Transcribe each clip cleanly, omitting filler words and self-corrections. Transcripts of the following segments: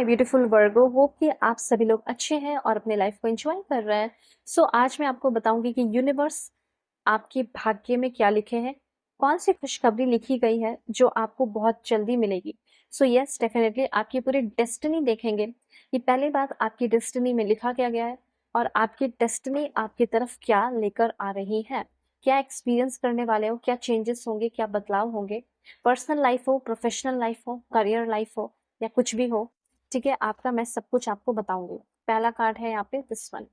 My beautiful Virgo, hope कि आप सभी लोग अच्छे हैं और अपने लाइफ को एंजॉय कर रहे हैं। आज मैं आपको बताऊंगी कि यूनिवर्स आपके भाग्य में क्या लिखे हैं, कौन सी खुशखबरी लिखी गई है जो आपको बहुत जल्दी मिलेगी। यस, डेफिनेटली आपकी पूरी डेस्टिनी देखेंगे कि पहली बात आपकी डेस्टिनी में लिखा क्या गया है और आपकी डेस्टिनी आपकी तरफ क्या लेकर आ रही है, क्या एक्सपीरियंस करने वाले हो, क्या चेंजेस होंगे, क्या बदलाव होंगे। पर्सनल लाइफ हो, प्रोफेशनल लाइफ हो, करियर लाइफ हो या कुछ भी हो, ठीक है, आपका मैं सब कुछ आपको बताऊंगी। पहला कार्ड है यहाँ पे दिस वन।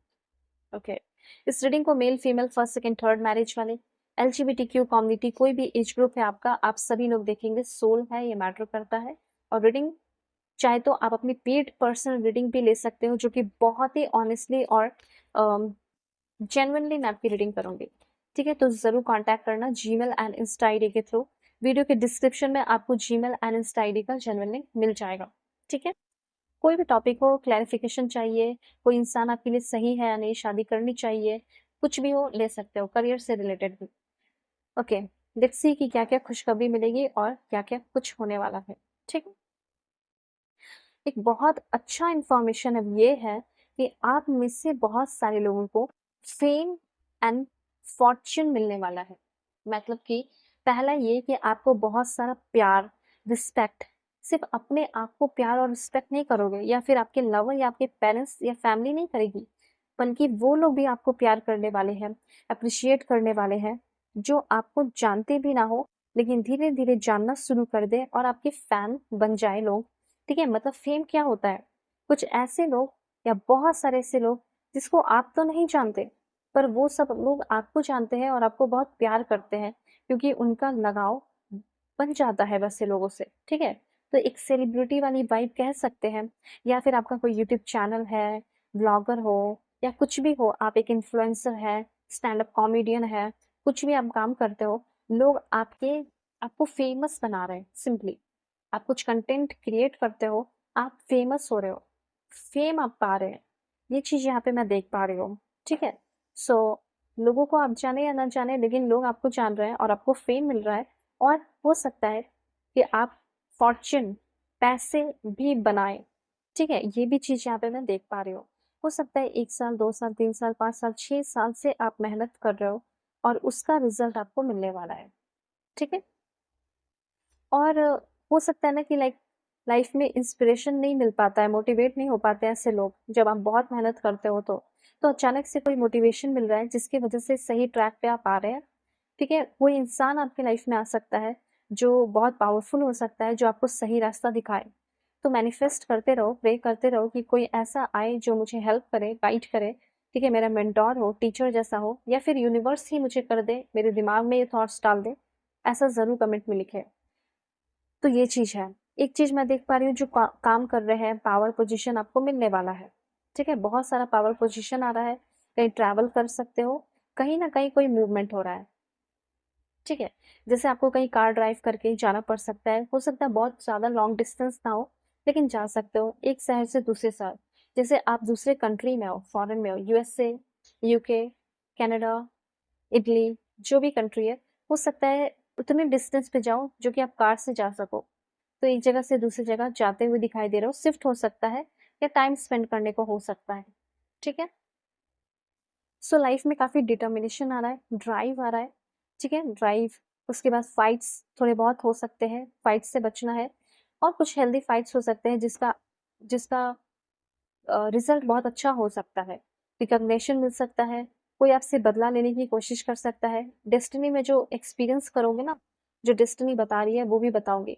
ओके, इस रीडिंग को male female first second third marriage वाले, LGBTQ कम्युनिटी, कोई भी एज ग्रुप है आपका, आप सभी लोग देखेंगे। सोल है, ये मैटर करता है। और रीडिंग चाहे तो आप अपनी पेड पर्सनल रीडिंग भी ले सकते हो, जो कि बहुत ही ऑनेस्टली और जेन्युइनली मैं आपकी रीडिंग करूंगी। ठीक है, तो जरूर कांटेक्ट करना जीमेल एंड इंस्टा आईडी के थ्रू। वीडियो के डिस्क्रिप्शन में आपको जीमेल एंड इंस्टा आईडी का जेन्युइन लिंक मिल जाएगा। ठीक है, कोई भी टॉपिक हो, क्लैरिफिकेशन चाहिए, कोई इंसान आपके लिए सही है या नहीं, शादी करनी चाहिए, कुछ भी हो ले सकते हो, करियर से रिलेटेड भी। ओके, लेट्स सी कि क्या क्या खुशखबरी मिलेगी और क्या क्या कुछ होने वाला है। ठीक है, एक बहुत अच्छा इंफॉर्मेशन अब ये है कि आप में से बहुत सारे लोगों को फेम एंड फॉर्च्यून मिलने वाला है। मतलब कि पहला ये कि आपको बहुत सारा प्यार, रिस्पेक्ट, सिर्फ अपने आप को प्यार और रिस्पेक्ट नहीं करोगे या फिर आपके लवर या आपके पेरेंट्स या फैमिली नहीं करेगी, बल्कि वो लोग भी आपको प्यार करने वाले हैं, अप्रिशिएट करने वाले हैं, जो आपको जानते भी ना हो लेकिन धीरे धीरे जानना शुरू कर दे और आपके फैन बन जाए लोग। ठीक है, मतलब फेम क्या होता है, कुछ ऐसे लोग या बहुत सारे ऐसे लोग जिसको आप तो नहीं जानते, पर वो सब लोग आपको जानते हैं और आपको बहुत प्यार करते हैं क्योंकि उनका लगाव बन जाता है वैसे लोगों से। ठीक है, तो एक सेलिब्रिटी वाली वाइब कह सकते हैं, या फिर आपका कोई यूट्यूब चैनल है, ब्लॉगर हो या कुछ भी हो, आप एक इन्फ्लुएंसर है, स्टैंड अप कॉमेडियन है, कुछ भी आप काम करते हो, लोग आपको फेमस बना रहे हैं। सिंपली आप कुछ कंटेंट क्रिएट करते हो, आप फेमस हो रहे हो, फेम आप पा रहे हैं, ये चीज यहाँ पे मैं देख पा रही हूँ। ठीक है, सो लोगों को आप जाने या ना जाने, लेकिन लोग आपको जान रहे हैं और आपको फेम मिल रहा है। और हो सकता है कि आप फॉर्च्यून, पैसे भी बनाए। ठीक है, ये भी चीज यहाँ पे मैं देख पा रही हूँ। हो सकता है 1 साल, 2 साल, 3 साल, 5 साल, 6 साल से आप मेहनत कर रहे हो और उसका रिजल्ट आपको मिलने वाला है। ठीक है, और हो सकता है ना कि लाइफ में इंस्पिरेशन नहीं मिल पाता है, मोटिवेट नहीं हो पाते ऐसे लोग, जब आप बहुत मेहनत करते हो तो अचानक से कोई मोटिवेशन मिल रहा है जिसकी वजह से सही ट्रैक पे आप आ रहे हैं। ठीक है, कोई इंसान आपके लाइफ में आ सकता है जो बहुत पावरफुल हो सकता है, जो आपको सही रास्ता दिखाए। तो मैनिफेस्ट करते रहो, प्रे करते रहो कि कोई ऐसा आए जो मुझे हेल्प करे, गाइड करे। ठीक है, मेरा मेंटोर हो, टीचर जैसा हो, या फिर यूनिवर्स ही मुझे कर दे, मेरे दिमाग में ये थॉट्स डाल दे। ऐसा जरूर कमेंट में लिखे। तो ये चीज है। एक चीज मैं देख पा रही हूँ, जो काम कर रहे हैं, पावर पोजीशन आपको मिलने वाला है। ठीक है, बहुत सारा पावर पोजीशन आ रहा है, कहीं ट्रैवल कर सकते हो, कहीं ना कहीं कोई मूवमेंट हो रहा है। ठीक है, जैसे आपको कहीं कार ड्राइव करके जाना पड़ सकता है, हो सकता है बहुत ज्यादा लॉन्ग डिस्टेंस ना हो, लेकिन जा सकते हो एक शहर से दूसरे शहर। जैसे आप दूसरे कंट्री में हो, फॉरेन में हो, USA, UK, कनाडा, इटली, जो भी कंट्री है, हो सकता है उतने डिस्टेंस पे जाओ जो कि आप कार से जा सको। तो एक जगह से दूसरी जगह जाते हुए दिखाई दे रहे हो, शिफ्ट हो सकता है या टाइम स्पेंड करने को हो सकता है। ठीक है, लाइफ में काफी डिटर्मिनेशन आ रहा है, ड्राइव आ रहा है। ठीक है, ड्राइव, उसके बाद फाइट्स थोड़े बहुत हो सकते हैं, फाइट्स से बचना है। और कुछ हेल्दी फाइट्स हो सकते हैं जिसका जिसका रिजल्ट बहुत अच्छा हो सकता है, रिकॉग्निशन मिल सकता है, कोई आपसे बदला लेने की कोशिश कर सकता है। डेस्टिनी में जो एक्सपीरियंस करोगे ना, जो डेस्टिनी बता रही है वो भी बताओगे,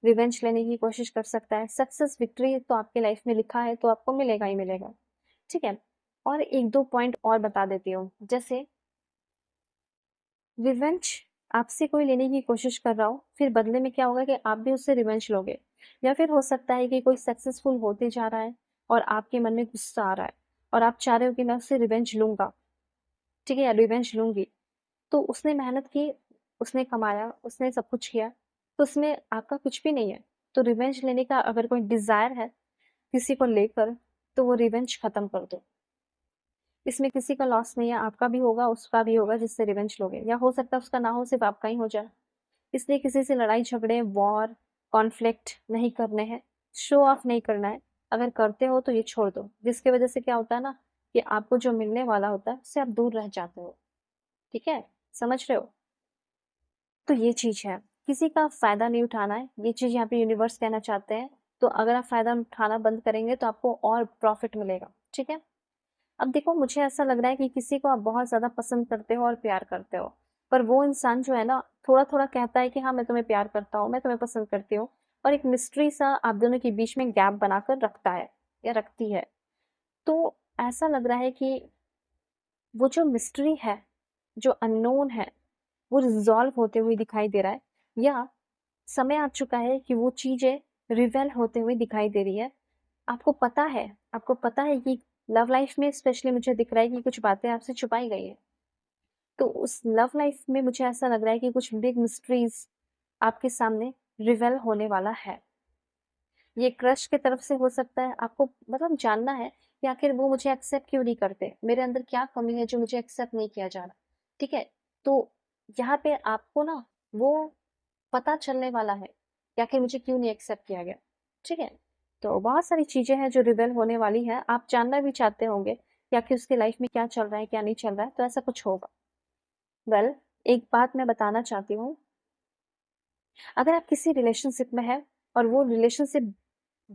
रिवेंज लेने की कोशिश कर सकता है। सक्सेस, विक्ट्री तो आपके लाइफ में लिखा है तो आपको मिलेगा ही मिलेगा। ठीक है, और एक दो पॉइंट और बता देती हूँ। जैसे रिवेंज आपसे कोई लेने की कोशिश कर रहा हो, फिर बदले में क्या होगा कि आप भी उससे रिवेंज लोगे। या फिर हो सकता है कि कोई सक्सेसफुल होते जा रहा है और आपके मन में गुस्सा आ रहा है और आप चाह रहे हो कि मैं उससे रिवेंज लूंगा। ठीक है, या रिवेंज लूंगी। तो उसने मेहनत की, उसने कमाया, उसने सब कुछ किया, तो उसमें आपका कुछ भी नहीं है। तो रिवेंज लेने का अगर कोई डिजायर है किसी को लेकर, तो वो रिवेंज खत्म कर दो। इसमें किसी का लॉस नहीं है, आपका भी होगा, उसका भी होगा जिससे रिवेंज लोगे, या हो सकता है उसका ना हो, सिर्फ आपका ही हो जाए। इसलिए किसी से लड़ाई झगड़े, वॉर, कॉन्फ्लिक्ट नहीं करने हैं, शो ऑफ नहीं करना है। अगर करते हो तो ये छोड़ दो, जिसकी वजह से क्या होता है ना कि आपको जो मिलने वाला होता है उससे आप दूर रह जाते हो। ठीक है, समझ रहे हो? तो ये चीज़ है, किसी का फ़ायदा नहीं उठाना है, ये चीज़ यहाँ पे यूनिवर्स कहना चाहते हैं। तो अगर आप फ़ायदा उठाना बंद करेंगे तो आपको और प्रॉफ़िट मिलेगा, ठीक है? अब देखो, मुझे ऐसा लग रहा है कि किसी को आप बहुत ज़्यादा पसंद करते हो और प्यार करते हो, पर वो इंसान जो है ना थोड़ा-थोड़ा कहता है कि हाँ, मैं तुम्हें प्यार करता हूँ, मैं तुम्हें पसंद करती हूँ, और एक मिस्ट्री सा आप दोनों के बीच में गैप बनाकर रखता है या रखती है। तो ऐसा लग रहा है कि वो जो मिस्ट्री है, जो अननोन है, वो रिज़ॉल्व होते हुए दिखाई दे रहा है, या समय आ चुका है कि वो चीज़ें रिवेल होते हुए दिखाई दे रही है। आपको पता है कि लव लाइफ में स्पेशली मुझे दिख रहा है कि कुछ बातें आपसे छुपाई गई हैं। तो उस लव लाइफ में मुझे ऐसा लग रहा है कि कुछ बिग मिस्ट्रीज़ आपके सामने रिवेल होने वाला है। ये क्रश की तरफ से हो सकता है, आपको मतलब जानना है कि आखिर वो मुझे एक्सेप्ट क्यों नहीं करते? मेरे अंदर क्या कमी है जो मुझे एक्सेप्ट नहीं किया जा रहा? ठीक है? तो यहाँ पे आपको ना वो पता चलने वाला है कि आखिर मुझे क्यों नहीं एक्सेप्ट किया गया। ठीक है? तो बहुत सारी चीज़ें हैं जो रिवेल होने वाली हैं। आप जानना भी चाहते होंगे कि आखिर उसकी लाइफ में क्या चल रहा है, क्या नहीं चल रहा है, तो ऐसा कुछ होगा। वेल, एक बात मैं बताना चाहती हूँ, अगर आप किसी रिलेशनशिप में हैं और वो रिलेशनशिप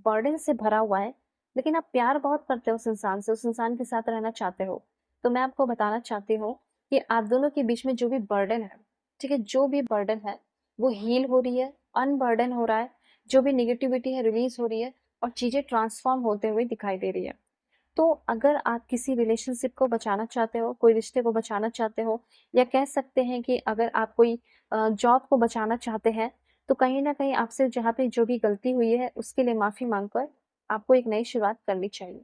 बर्डन से भरा हुआ है, लेकिन आप प्यार बहुत करते हो उस इंसान से, उस इंसान के साथ रहना चाहते हो, तो मैं आपको बताना चाहती हूँ कि आप दोनों के बीच में जो भी बर्डन है, ठीक है, जो भी बर्डन है, वो हील हो रही है, अनबर्डन हो रहा है, जो भी नेगेटिविटी है रिलीज हो रही है, और चीज़ें ट्रांसफॉर्म होते हुए दिखाई दे रही है। तो अगर आप किसी रिलेशनशिप को बचाना चाहते हो, कोई रिश्ते को बचाना चाहते हो, या कह सकते हैं कि अगर आप कोई जॉब को बचाना चाहते हैं, तो कहीं न कहीं आपसे जहाँ पे जो भी गलती हुई है, उसके लिए माफ़ी माँगकर आपको एक नई शुरुआत करनी चाहिए।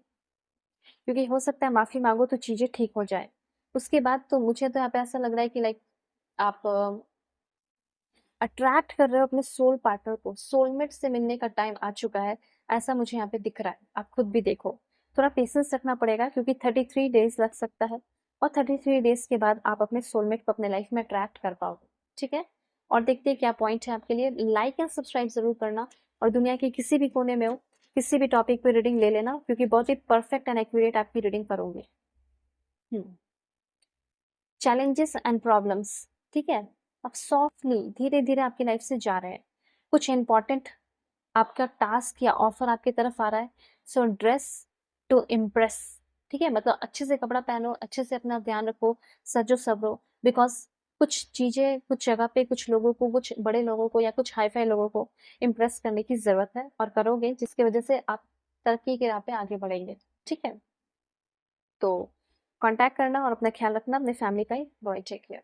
क्योंकि हो सकता है माफ़ी माँगो तो चीज़ें ठीक हो जाएँ। उसके बाद तो मुझे तो यहाँ पे ऐसा लग रहा है कि लाइक आप अट्रैक्ट कर रहे हो अपने सोल पार्टनर को, सोलमेट से मिलने का टाइम आ चुका है, ऐसा मुझे यहाँ पे दिख रहा है। आप खुद भी देखो। थोड़ा पेशेंस रखना पड़ेगा क्योंकि 33 डेज़ लग सकता है, और 33 डेज़ के बाद आप अपने सोलमेट को अपने लाइफ में अट्रैक्ट कर पाओगे, ठीक है? और देखते हैं क्या पॉइंट है आपके लिए। लाइक एंड सब्सक्राइब ज़रूर करना, और दुनिया के किसी भी कोने में हो, किसी भी टॉपिक पे रीडिंग ले लेना, क्योंकि बहुत ही परफेक्ट एंड एक्यूरेट आपकी रीडिंग करूँगी। हुँ। चैलेंजेस एंड प्रॉब्लम्स, ठीक है? अब सॉफ्टली धीरे-धीरे आपकी लाइफ से जा रहे हैं। कुछ इम्पोर्टेंट आपका टास्क या ऑफर आपकी तरफ आ रहा है। सो ड्रेस टू इम्प्रेस, ठीक है? मतलब अच्छे से कपड़ा पहनो, अच्छे से अपना ध्यान रखो, सजो-संवरो, बिकॉज़ कुछ चीज़ें, कुछ जगह पे कुछ लोगों को, कुछ बड़े लोगों को या कुछ हाई-फाई लोगों को इम्प्रेस करने की ज़रूरत है, और करोगे जिसकी वजह से आप तरक्की की राह पे आगे बढ़ेंगे, ठीक है? तो कॉन्टैक्ट करना और अपना ख्याल रखना, अपनी फैमिली का ही। Bye, take care.